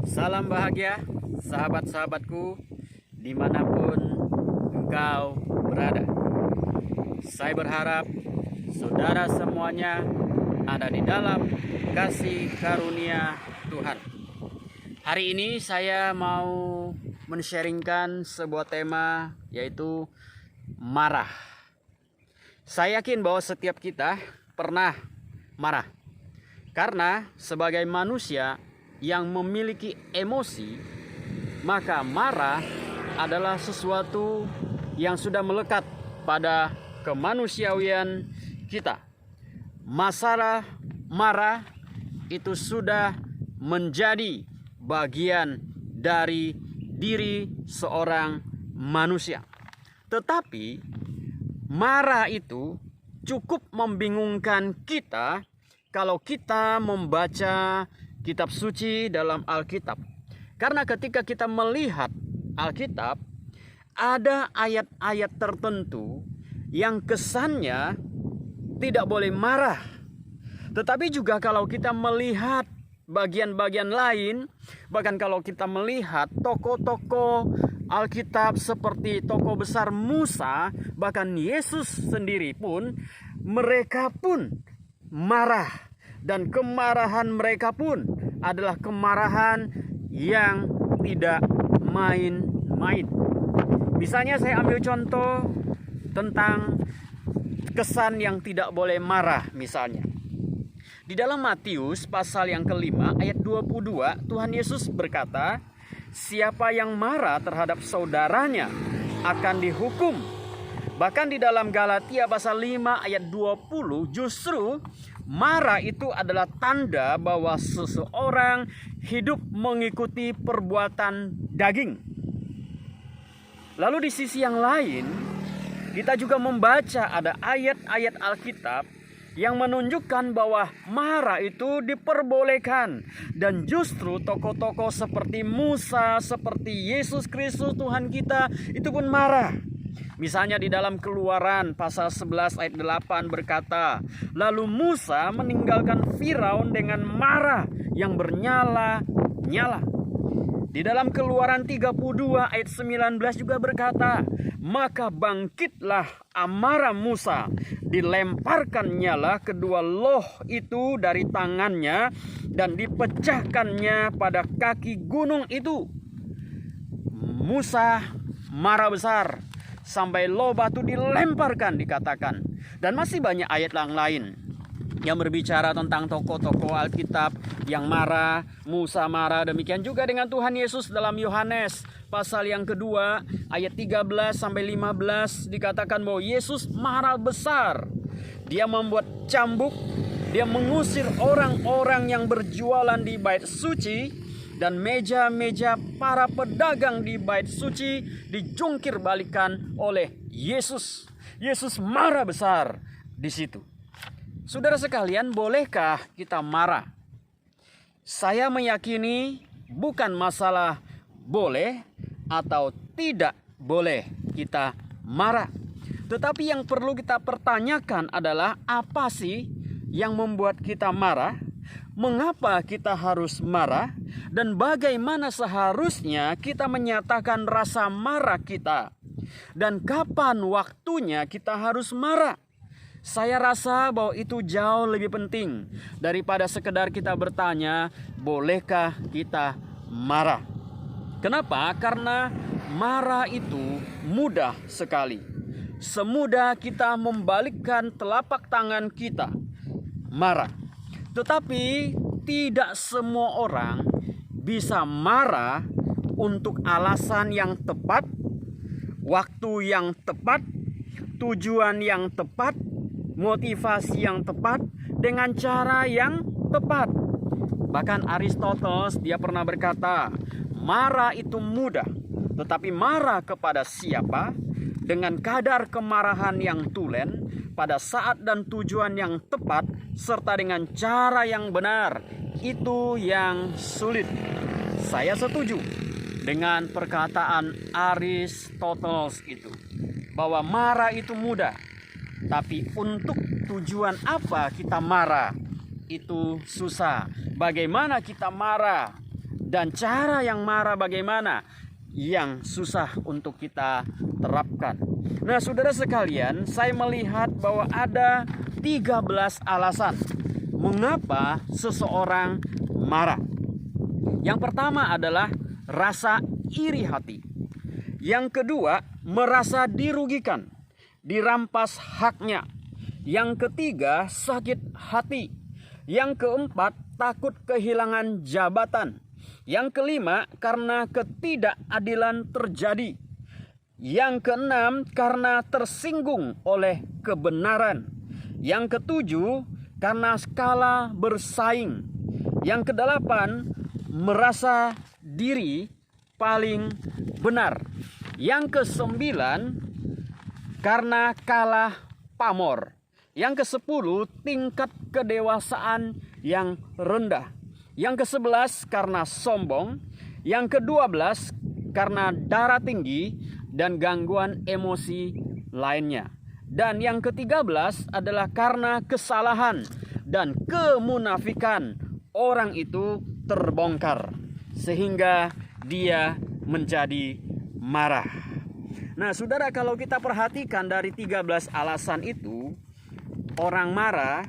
Salam bahagia, sahabat-sahabatku, dimanapun engkau berada. Saya berharap saudara semuanya ada di dalam kasih karunia Tuhan. Hari ini saya mau men-sharingkan sebuah tema, yaitu marah. Saya yakin bahwa setiap kita pernah marah. Karena sebagai manusia yang memiliki emosi, maka marah adalah sesuatu yang sudah melekat pada kemanusiaan kita. Masalah marah itu sudah menjadi bagian dari diri seorang manusia. Tetapi marah itu cukup membingungkan kita kalau kita membaca kitab suci dalam Alkitab. Karena ketika kita melihat Alkitab, ada ayat-ayat tertentu yang kesannya tidak boleh marah. Tetapi juga kalau kita melihat bagian-bagian lain, bahkan kalau kita melihat tokoh-tokoh Alkitab seperti tokoh besar Musa, bahkan Yesus sendiri pun, mereka pun marah. Dan kemarahan mereka pun adalah kemarahan yang tidak main-main. Misalnya saya ambil contoh tentang kesan yang tidak boleh marah misalnya. Di dalam Matius pasal yang ke-5 ayat 22, Tuhan Yesus berkata, siapa yang marah terhadap saudaranya akan dihukum. Bahkan di dalam Galatia pasal 5 ayat 20, justru marah itu adalah tanda bahwa seseorang hidup mengikuti perbuatan daging. Lalu di sisi yang lain, kita juga membaca ada ayat-ayat Alkitab yang menunjukkan bahwa marah itu diperbolehkan. Dan justru tokoh-tokoh seperti Musa, seperti Yesus Kristus Tuhan kita, itu pun marah. Misalnya di dalam Keluaran pasal 11 ayat 8 berkata, lalu Musa meninggalkan Firaun dengan marah yang bernyala-nyala. Di dalam Keluaran 32 ayat 19 juga berkata, maka bangkitlah amarah Musa, dilemparkan nyala kedua loh itu dari tangannya dan dipecahkannya pada kaki gunung itu. Musa marah besar sampai loh batu dilemparkan dikatakan. Dan masih banyak ayat yang lain yang berbicara tentang tokoh-tokoh Alkitab yang marah. Musa marah, demikian juga dengan Tuhan Yesus dalam Yohanes pasal yang kedua ayat 13 sampai 15 dikatakan bahwa Yesus marah besar. Dia membuat cambuk, dia mengusir orang-orang yang berjualan di bait suci, dan meja-meja para pedagang di bait suci dijungkir balikan oleh Yesus. Yesus marah besar di situ. Saudara sekalian, bolehkah kita marah? Saya meyakini bukan masalah boleh atau tidak boleh kita marah. Tetapi yang perlu kita pertanyakan adalah apa sih yang membuat kita marah? Mengapa kita harus marah? Dan bagaimana seharusnya kita menyatakan rasa marah kita? Dan kapan waktunya kita harus marah? Saya rasa bahwa itu jauh lebih penting daripada sekedar kita bertanya, bolehkah kita marah? Kenapa? Karena marah itu mudah sekali. Semudah kita membalikkan telapak tangan kita, marah. Tetapi tidak semua orang bisa marah untuk alasan yang tepat, waktu yang tepat, tujuan yang tepat, motivasi yang tepat, dengan cara yang tepat. Bahkan Aristoteles dia pernah berkata, marah itu mudah, tetapi marah kepada siapa, dengan kadar kemarahan yang tulen, pada saat dan tujuan yang tepat, serta dengan cara yang benar, itu yang sulit. Saya setuju dengan perkataan Aristoteles itu, bahwa marah itu mudah, tapi untuk tujuan apa kita marah itu susah. Bagaimana kita marah dan cara yang marah bagaimana yang susah untuk kita terapkan. Nah, saudara sekalian, saya melihat bahwa ada 13 alasan mengapa seseorang marah. Yang pertama adalah rasa iri hati. Yang kedua, merasa dirugikan, dirampas haknya. Yang ketiga, sakit hati. Yang keempat, takut kehilangan jabatan. Yang kelima, karena ketidakadilan terjadi. Yang keenam, karena tersinggung oleh kebenaran. Yang ketujuh, karena skala bersaing. Yang kedelapan, merasa diri paling benar. Yang kesembilan, karena kalah pamor. Yang kesepuluh, tingkat kedewasaan yang rendah. Yang ke-11 karena sombong. Yang ke-12 karena darah tinggi dan gangguan emosi lainnya. Dan yang ke-13 adalah karena kesalahan dan kemunafikan orang itu terbongkar sehingga dia menjadi marah. Nah, saudara, kalau kita perhatikan dari 13 alasan itu, orang marah,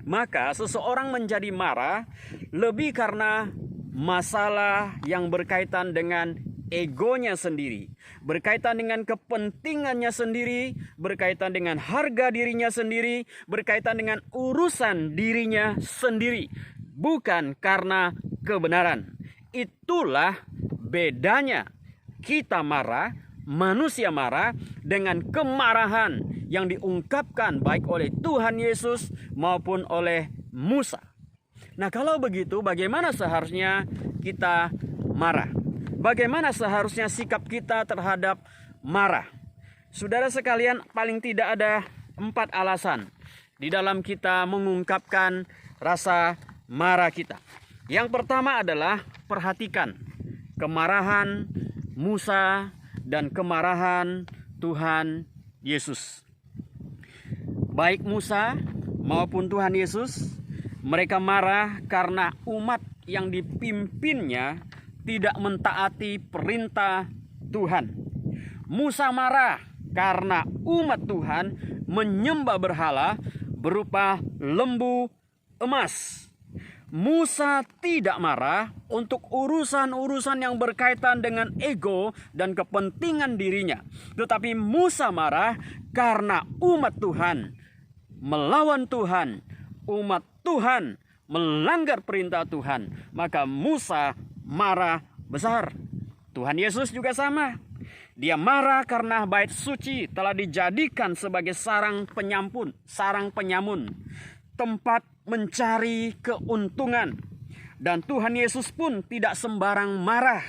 maka seseorang menjadi marah lebih karena masalah yang berkaitan dengan egonya sendiri, berkaitan dengan kepentingannya sendiri, berkaitan dengan harga dirinya sendiri, berkaitan dengan urusan dirinya sendiri, bukan karena kebenaran. Itulah bedanya kita marah, manusia marah, dengan kemarahan yang diungkapkan baik oleh Tuhan Yesus maupun oleh Musa. Nah, kalau begitu bagaimana seharusnya kita marah? Bagaimana seharusnya sikap kita terhadap marah? Saudara sekalian, paling tidak ada 4 alasan di dalam kita mengungkapkan rasa marah kita. Yang pertama adalah perhatikan kemarahan Musa dan kemarahan Tuhan Yesus. Baik Musa maupun Tuhan Yesus, mereka marah karena umat yang dipimpinnya tidak mentaati perintah Tuhan. Musa marah karena umat Tuhan menyembah berhala berupa lembu emas. Musa tidak marah untuk urusan-urusan yang berkaitan dengan ego dan kepentingan dirinya. Tetapi Musa marah karena umat Tuhan melawan Tuhan. Umat Tuhan melanggar perintah Tuhan. Maka Musa marah besar. Tuhan Yesus juga sama. Dia marah karena bait suci telah dijadikan sebagai sarang penyamun, tempat mencari keuntungan. Dan Tuhan Yesus pun tidak sembarang marah.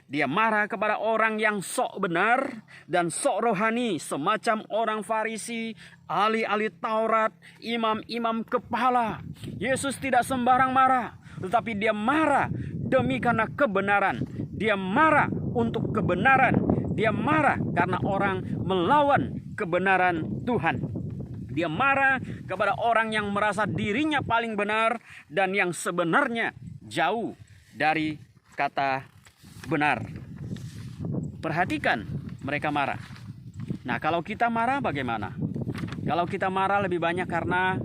Dia marah kepada orang yang sok benar dan sok rohani, semacam orang Farisi, ahli-ahli Taurat, imam-imam kepala. Yesus tidak sembarang marah, tetapi dia marah demi karena kebenaran. Dia marah untuk kebenaran. Dia marah karena orang melawan kebenaran Tuhan. Dia marah kepada orang yang merasa dirinya paling benar dan yang sebenarnya jauh dari kata benar. Perhatikan, mereka marah. Nah, kalau kita marah bagaimana? Kalau kita marah lebih banyak karena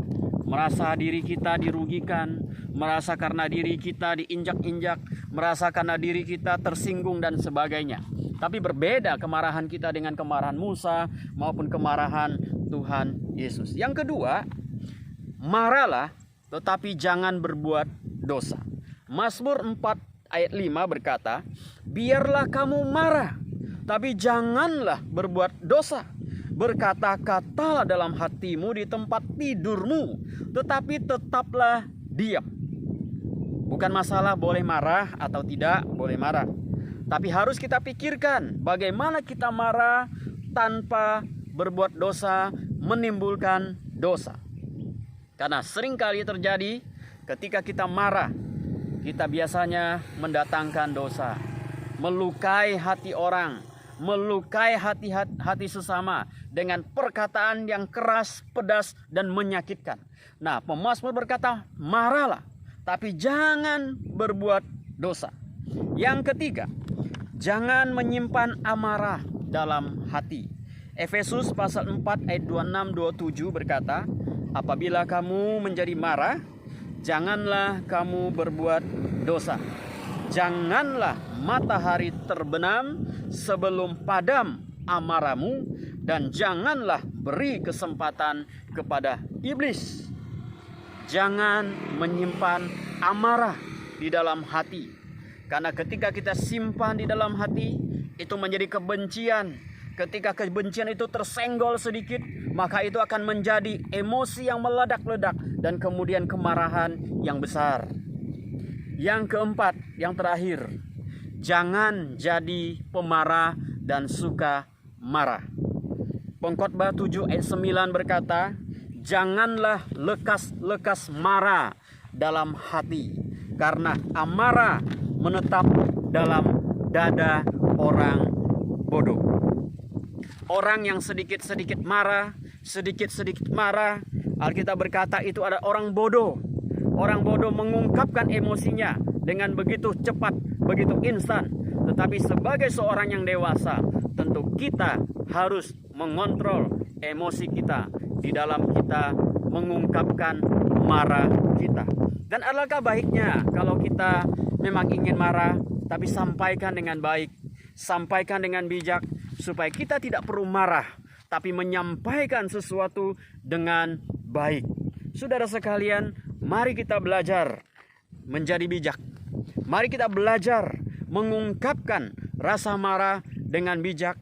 merasa diri kita dirugikan, merasa karena diri kita diinjak-injak, merasa karena diri kita tersinggung dan sebagainya. Tapi berbeda kemarahan kita dengan kemarahan Musa maupun kemarahan Tuhan Yesus. Yang kedua, marahlah tetapi jangan berbuat dosa. Mazmur 4 ayat 5 berkata, biarlah kamu marah, tapi janganlah berbuat dosa. Berkata-katalah dalam hatimu di tempat tidurmu, tetapi tetaplah diam. Bukan masalah boleh marah atau tidak boleh marah, tapi harus kita pikirkan bagaimana kita marah tanpa berbuat dosa, menimbulkan dosa. Karena seringkali terjadi ketika kita marah, kita biasanya mendatangkan dosa, melukai hati orang, melukai hati sesama dengan perkataan yang keras, pedas, dan menyakitkan. Nah, pemazmur berkata, marahlah, tapi jangan berbuat dosa. Yang ketiga, jangan menyimpan amarah dalam hati. Efesus pasal 4 ayat 26-27 berkata, apabila kamu menjadi marah, janganlah kamu berbuat dosa. Janganlah matahari terbenam sebelum padam amarahmu, dan janganlah beri kesempatan kepada iblis. Jangan menyimpan amarah di dalam hati, karena ketika kita simpan di dalam hati, itu menjadi kebencian. Ketika kebencian itu tersenggol sedikit, maka itu akan menjadi emosi yang meledak-ledak dan kemudian kemarahan yang besar. Yang keempat, yang terakhir, jangan jadi pemarah dan suka marah. Pengkhotbah 7 ayat 9 berkata, janganlah lekas-lekas marah dalam hati, karena amarah menetap dalam dada orang bodoh. Orang yang sedikit-sedikit marah, Alkitab berkata itu ada orang bodoh. Orang bodoh mengungkapkan emosinya dengan begitu cepat, begitu instan. Tetapi sebagai seorang yang dewasa, tentu kita harus mengontrol emosi kita di dalam kita mengungkapkan marah kita. Dan alangkah baiknya kalau kita memang ingin marah, tapi sampaikan dengan baik, sampaikan dengan bijak, supaya kita tidak perlu marah, tapi menyampaikan sesuatu dengan baik. Saudara sekalian, mari kita belajar menjadi bijak. Mari kita belajar mengungkapkan rasa marah dengan bijak.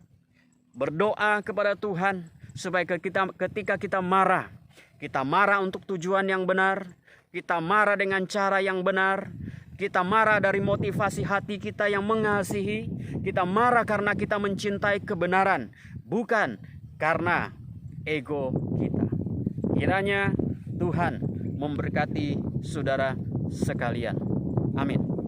Berdoa kepada Tuhan supaya ketika kita marah untuk tujuan yang benar, kita marah dengan cara yang benar, kita marah dari motivasi hati kita yang mengasihi, kita marah karena kita mencintai kebenaran, bukan karena ego kita. Kiranya Tuhan memberkati saudara sekalian. Amin.